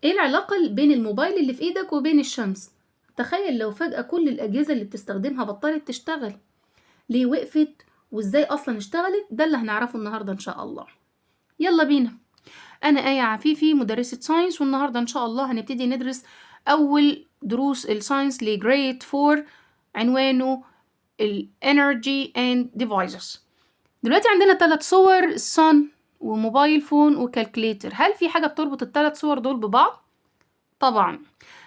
ايه العلاقة بين الموبايل اللي في ايدك وبين الشمس؟ تخيل لو فجأة كل الأجهزة اللي بتستخدمها بطلت تشتغل، ليه وقفت وازاي أصلا اشتغلت؟ ده اللي هنعرفه النهاردة إن شاء الله. يلا بينا. أنا آية عفيفي مدرسة ساينس، والنهاردة إن شاء الله هنبتدي ندرس أول دروس الساينس لجريد 4، عنوانه ال Energy and Devices. دلوقتي عندنا 3 صور: الصن وموبايل فون وكالكليتر. هل في حاجة بتربط ال3 صور دول ببعض؟ طبعا.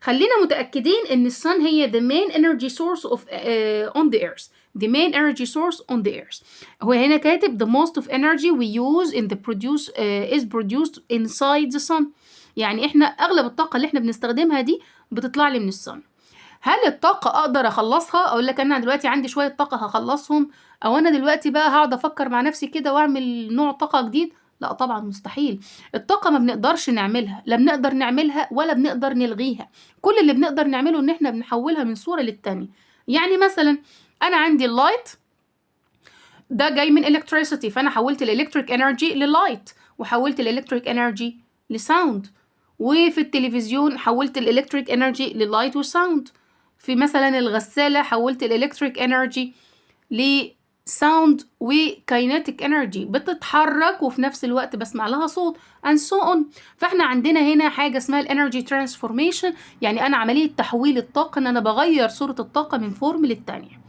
خلينا متأكدين ان الصن هي the main energy source of on the earth. the main energy source on the earth. هو هنا كاتب the most of energy we use in the produce is produced inside the sun. يعني احنا اغلب الطاقة اللي احنا بنستخدمها دي بتطلع لي من الصن. هل الطاقة اقدر اخلصها؟ اقول لك انا دلوقتي عندي شوية طاقة هخلصهم، او انا دلوقتي بقى هقعد افكر مع نفسي كده واعمل نوع طاقة جديد؟ لا طبعا، مستحيل. الطاقة ما بنقدرش نعملها، لا بنقدر نعملها ولا بنقدر نلغيها. كل اللي بنقدر نعمله ان احنا بنحولها من صورة للتانية. يعني مثلا انا عندي اللايت ده جاي من electricity، فانا حولت الالكتريك انرجي للايت، وحولت الالكتريك انرجي لساوند. وفي التلفزيون حولت الالكتريك انرجي للايت وساوند. في مثلا الغسالة حولت الالكتريك انرجي لساوند وكايناتيك انرجي، بتتحرك وفي نفس الوقت بسمع لها صوت and so on. فاحنا عندنا هنا حاجة اسمها الانرجي ترانسفورميشن، يعني انا عملية تحويل الطاقة، ان انا بغير صورة الطاقة من فورم للتانية.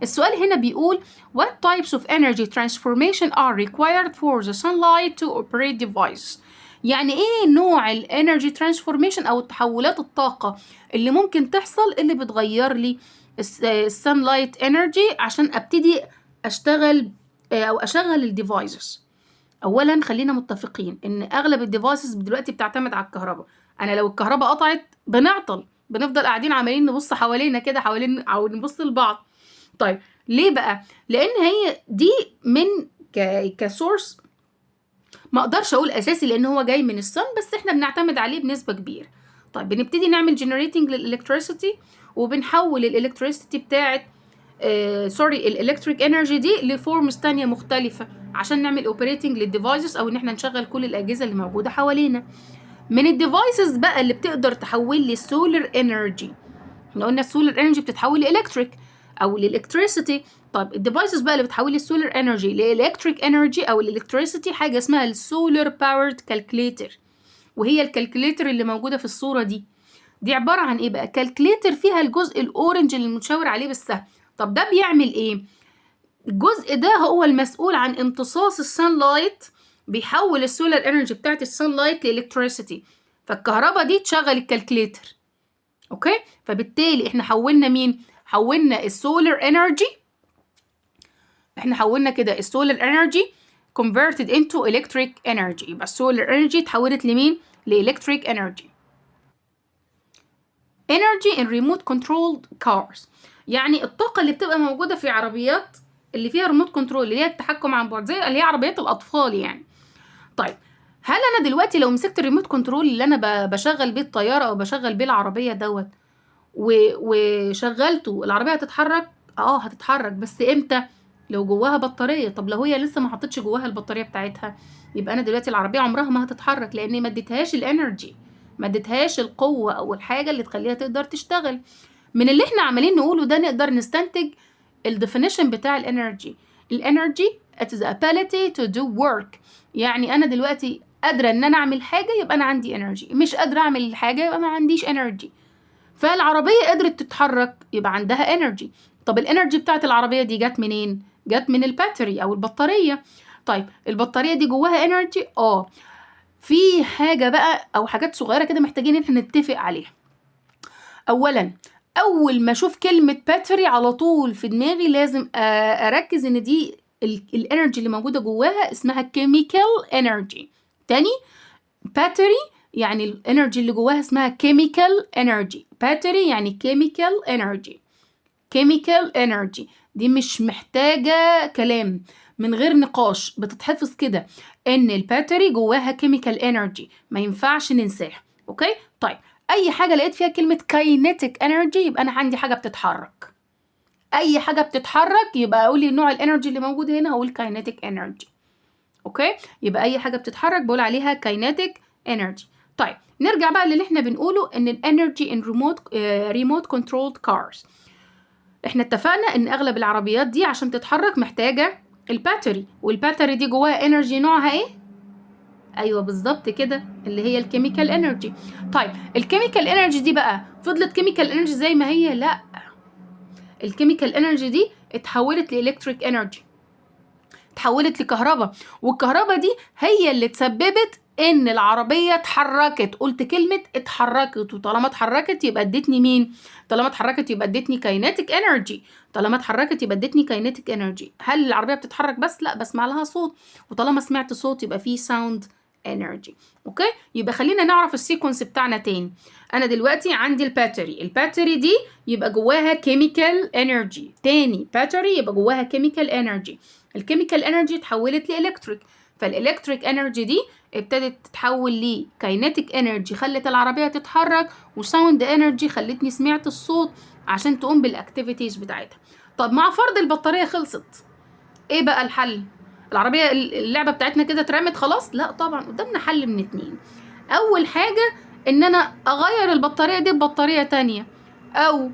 السؤال هنا بيقول what types of energy transformation are required for the sunlight to operate devices. يعني ايه نوع الانرجي ترانسفورميشن او تحولات الطاقة اللي ممكن تحصل اللي بتغير لي السانلايت انرجي عشان ابتدي اشتغل او اشغل الديفايسز. اولا خلينا متفقين ان اغلب الديفايسز دلوقتي بتعتمد على الكهرباء. انا لو الكهرباء قطعت بنعطل، بنفضل قاعدين عمالين نبص حوالينا كده، حوالين او نبص لبعض. طيب ليه بقى؟ لان هي دي من كسورس ما اقدرش اقول اساسي لان هو جاي من الصن، بس احنا بنعتمد عليه بنسبه كبيره. طيب بنبتدي نعمل جنريتنج للالكتريسيتي، وبنحول الالكتريسيتي بتاعت الالكتريك انرجي دي لفورمز تانية مختلفه عشان نعمل اوبريتنج للديفايسز، او ان احنا نشغل كل الاجهزه اللي موجوده حوالينا. من الديفايسز بقى اللي بتقدر تحول لي السولار انرجي، احنا قلنا السولار انرجي بتتحول لالكتريك او للالكتريسيتي. طب الديفايسز بقى اللي بتحول السولار انرجي لالكتريك انرجي او الالكتريسيتي حاجه اسمها السولار باورد كالكوليتر. وهي الكالكوليتر اللي موجوده في الصوره دي عباره عن ايه بقى؟ كالكوليتر فيها الجزء الاورنج اللي متشاور عليه بالسهم. طب ده بيعمل ايه؟ الجزء ده هو المسؤول عن امتصاص السان لايت، بيحول السولار انرجي بتاعت السان لايت لالكتريسيتي، فالكهرباء دي تشغل الكالكوليتر. اوكي، فبالتالي احنا حولنا مين؟ حولنا السولار انرجي، احنا حولنا كده السولار انرجي converted into electric energy. يبقى السولار انرجي اتحولت لمين؟ لإلكتريك انرجي. energy in remote controlled cars، يعني الطاقة اللي بتبقى موجودة في عربيات اللي فيها ريموت كنترول، اللي هي التحكم عن بعد، زي اللي هي عربيات الأطفال يعني. طيب هل أنا دلوقتي لو مسكت الريموت كنترول اللي أنا بشغل بيه الطيارة أو بشغل بيه العربية وشغلته، العربية هتتحرك؟ هتتحرك، بس امتى؟ لو جواها بطارية. طب لو هي لسه ما حطتش جواها البطارية بتاعتها، يبقى انا دلوقتي العربية عمرها ما هتتحرك، لاني ما اديتهاش الانرجي، ما اديتهاش القوة او الحاجة اللي تخليها تقدر تشتغل. من اللي احنا عمالين نقوله ده نقدر نستنتج الديفينيشن بتاع الانرجي. الانرجي it is the ability to do work. يعني انا دلوقتي قادرة ان انا اعمل حاجة يبقى انا عندي انرجي، مش قادرة اعمل حاجة يبقى ما عنديش انرجي. فالعربية قدرت تتحرك يبقى عندها انرجي. طب الانرجي بتاعت العربية دي جت منين؟ جت من الباتري او البطارية. طيب البطارية دي جواها انرجي؟ في حاجة بقى او حاجات صغيرة كده محتاجين ان احنا نتفق عليها. اولا، اول ما اشوف كلمة باتري على طول في دماغي لازم اركز ان دي الانرجي اللي موجودة جواها اسمها كيميكال انرجي. تاني، باتري يعني الانرجي اللي جواها اسمها كيميكال انرجي. باتري يعني كيميكال انرجي. كيميكال انرجي دي مش محتاجة كلام، من غير نقاش بتتحفظ كده ان الباتري جواها كيميكال انرجي، ما ينفعش ننساها. اوكي، طيب اي حاجة لقيت فيها كلمة كاينيتيك انرجي يبقى انا عندي حاجة بتتحرك. اي حاجة بتتحرك يبقى اقول لي نوع الانرجي اللي موجود هنا، هقول كاينيتيك انرجي. اوكي، يبقى اي حاجة بتتحرك بقول عليها كاينيتيك انرجي. طيب نرجع بقى للي احنا بنقوله ان الانرجي ان ريموت كنترولد كارز. احنا اتفقنا ان اغلب العربيات دي عشان تتحرك محتاجه الباتري، والباتري دي جواها انرجي نوعها ايه؟ ايوه بالظبط كده، اللي هي الكيميكال انرجي. طيب الكيميكال انرجي دي بقى فضلت كيميكال انرجي زي ما هي؟ لا، الكيميكال انرجي دي اتحولت لالكتريك انرجي، اتحولت لكهرباء، والكهرباء دي هي اللي تسببت ان العربيه اتحركت. قلت كلمه اتحركت، وطالما اتحركت يبقى ادتني مين؟ طالما اتحركت يبقى ادتني كاينيتيك انرجي، طالما اتحركت يبقى ادتني كاينيتيك انرجي. هل العربيه بتتحرك بس؟ لا، بسمع لها صوت، وطالما سمعت صوت يبقى في ساوند انرجي. اوكي، يبقى خلينا نعرف السيكونس بتاعنا تاني. انا دلوقتي عندي الباتري دي يبقى جواها كيميكال انرجي، تاني باتري يبقى جواها كيميكال انرجي، الكيميكال انرجي اتحولت لالكتريك، فالالكتريك انرجي دي ابتدت تتحول لكاينيتيك انرجي خلت العربيه تتحرك، وساوند انرجي خلتني سمعت الصوت عشان تقوم بالاكتيفيتيز بتاعتها. طب مع فرض البطاريه خلصت، ايه بقى الحل؟ العربيه اللعبه بتاعتنا كده اترمت خلاص؟ لا طبعا، قدامنا حل من اتنين. اول حاجه ان انا اغير البطاريه دي ببطاريه تانية، او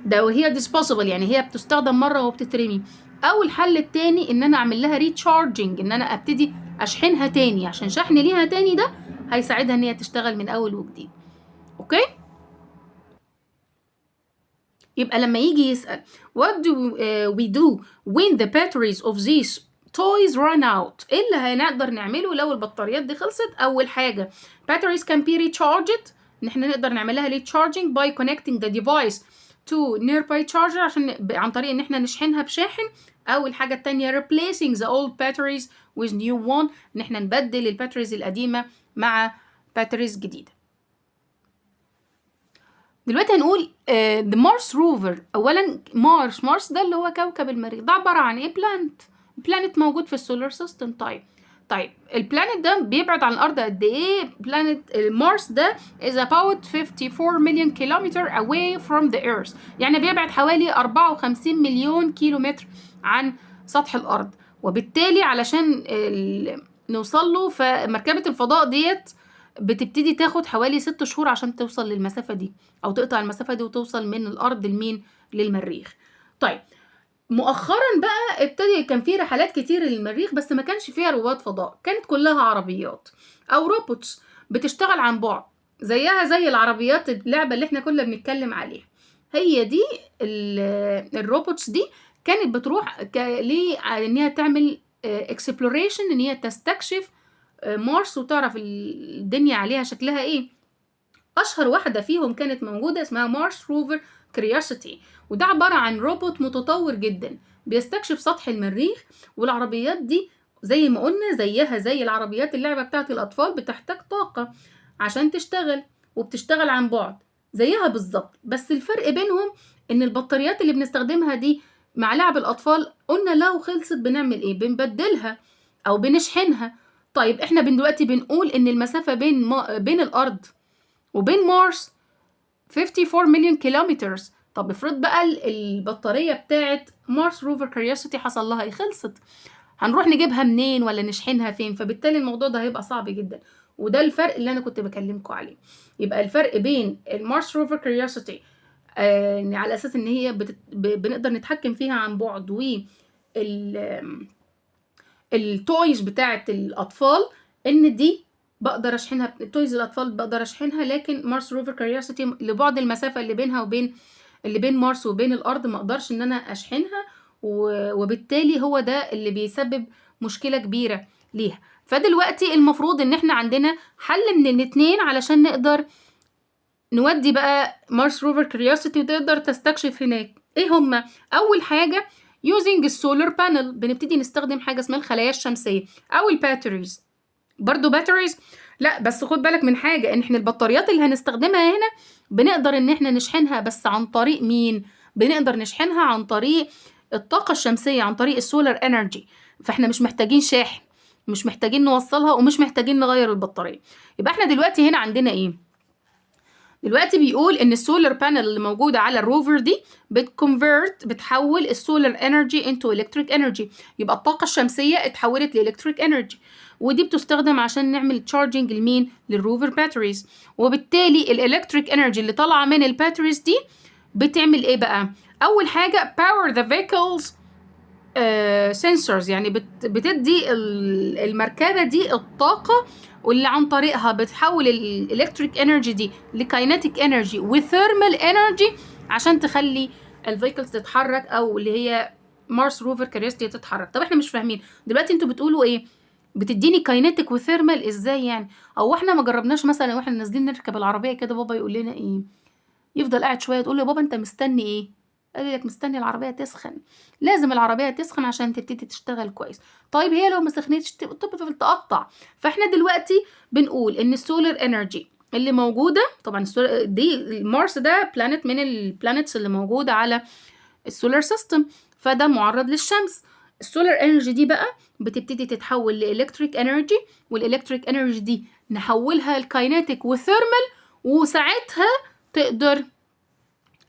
ده وهي ديسبوسيبل يعني هي بتستخدم مره وبتترمي. او الحل التاني ان انا اعمل لها ريتشارجنج، ان انا ابتدي اشحنها تاني، عشان شحن ليها تاني ده هيساعدها ان هي تشتغل من اول وجديد. اوكي، يبقى لما يجي يسأل what do we do when the batteries of these toys run out، ايه اللي هنقدر نعمله لو البطاريات دي خلصت؟ اول حاجه batteries can be recharged، ان احنا نقدر نعمل لها recharging by connecting the device to nearby charger، عشان عن طريق ان احنا نشحنها بشاحن. او الحاجه التانية replacing the old batteries with new one، ان احنا نبدل الباتريز القديمه مع باتريز جديده. دلوقتي هنقول the Mars rover. اولا مارس ده اللي هو كوكب المريخ، ده عباره عن ايه؟ بلانت موجود في السولار سيستم. طيب البلانت ده بيبعد عن الارض قد ايه؟ بلانت مارس ده is about 54 مليون كيلومتر away from the earth، يعني بيبعد حوالي 54 مليون كيلومتر عن سطح الارض، وبالتالي علشان نوصل له فمركبه الفضاء ديت بتبتدي تاخد حوالي 6 شهور عشان توصل للمسافة دي، أو تقطع المسافة دي وتوصل من الأرض للمريخ. طيب مؤخرا بقى كان في رحلات كتير للمريخ، بس ما كانش فيها رواد فضاء، كانت كلها عربيات أو روبوتس بتشتغل عن بعد، زيها زي العربيات اللعبة اللي احنا كنا بنتكلم عليها. هي دي الروبوتس دي كانت بتروح ان هي تعمل exploration، ان هي تستكشف مارس وتعرف الدنيا عليها شكلها ايه. اشهر واحده فيهم كانت موجوده اسمها مارس روفر كريوسيتي، وده عباره عن روبوت متطور جدا بيستكشف سطح المريخ. والعربيات دي زي ما قلنا زيها زي العربيات اللعبه بتاعت الاطفال، بتحتاج طاقه عشان تشتغل، وبتشتغل عن بعد زيها بالظبط. بس الفرق بينهم ان البطاريات اللي بنستخدمها دي مع لعب الاطفال قلنا لو خلصت بنعمل ايه؟ بنبدلها او بنشحنها. طيب احنا دلوقتي بنقول ان المسافة بين الارض وبين مارس 54 مليون كيلومتر. طب افرض بقى البطارية بتاعت مارس روفر كيوريوسيتي حصل لها ايه؟ خلصت، هنروح نجيبها منين ولا نشحنها فين؟ فبالتالي الموضوع ده هيبقى صعب جدا، وده الفرق اللي انا كنت بكلمكم عليه. يبقى الفرق بين المارس روفر كيوريوسيتي على اساس ان هي بنقدر نتحكم فيها عن بعد، و التويز بتاعت الاطفال ان دي بقدر اشحنها، تويز الاطفال بقدر اشحنها، لكن مارس روفر كيوريوسيتي لبعد المسافه اللي بينها وبين اللي بين مارس وبين الارض ما اقدرش ان انا اشحنها، وبالتالي هو ده اللي بيسبب مشكله كبيره ليها. فدلوقتي المفروض ان احنا عندنا حل من الاتنين علشان نقدر نودي بقى مارس روفر كيوريوسيتي وتقدر تستكشف هناك. ايه هما؟ اول حاجه using السولار بانل، بنبتدي نستخدم حاجه اسمها الخلايا الشمسيه او الباتريز. برضو باتريز لا، بس خد بالك من حاجه، ان احنا البطاريات اللي هنستخدمها هنا بنقدر ان احنا نشحنها، بس عن طريق مين؟ بنقدر نشحنها عن طريق الطاقه الشمسيه، عن طريق السولار انرجي. فاحنا مش محتاجين شاحن، مش محتاجين نوصلها، ومش محتاجين نغير البطاريه. يبقى احنا دلوقتي هنا عندنا ايه؟ دلوقتي بيقول ان السولار بانل اللي موجوده على الروفر دي بتحول السولار انرجي انتو الكتريك انرجي، يبقى الطاقه الشمسيه اتحولت لالكتريك انرجي، ودي بتستخدم عشان نعمل تشارجنج لمين؟ للروفر باتريز. وبالتالي الالكتريك انرجي اللي طالعه من الباتريز دي بتعمل ايه بقى؟ اول حاجه power the vehicles sensors، يعني بتدي المركبه دي الطاقه، واللي عن طريقها بتحول الالكتريك انرجي دي لكاينتيك انرجي وثيرمال انرجي عشان تخلي الفيكلز تتحرك، او اللي هي مارس روفر كاريستي تتحرك. طب احنا مش فاهمين دلوقتي انتوا بتقولوا ايه؟ بتديني كاينتيك وثيرمال ازاي يعني؟ او احنا ما جربناش مثلا واحنا نازلين نركب العربيه كده بابا يقول لنا ايه؟ يفضل قاعد شويه تقول له يا بابا انت مستني ايه؟ قال لك مستني العربيه تسخن. لازم العربيه تسخن عشان تبتدي تشتغل كويس. طيب هي لو ما سخنتش تفضل تقطع. فاحنا دلوقتي بنقول ان السولار انرجي اللي موجوده، طبعا السولار دي مارس ده بلانيت من البلانيتس اللي موجوده على السولار سيستم، فده معرض للشمس. السولار انرجي دي بقى بتبتدي تتحول لالكتريك انرجي، والالكتريك انرجي دي نحولها لكاينيتيك وثيرمال، وساعتها تقدر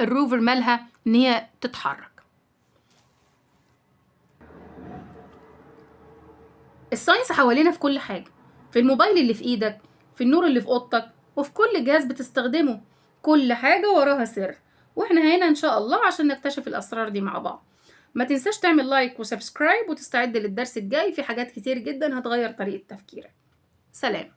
الروفر مالها ان هي تتحرك. الساينس حوالينا في كل حاجة، في الموبايل اللي في ايدك، في النور اللي في اوضتك، وفي كل جهاز بتستخدمه. كل حاجة وراها سر، واحنا هنا ان شاء الله عشان نكتشف الاسرار دي مع بعض. ما تنساش تعمل لايك وسبسكرايب وتستعد للدرس الجاي، في حاجات كتير جدا هتغير طريقة تفكيرك. سلام.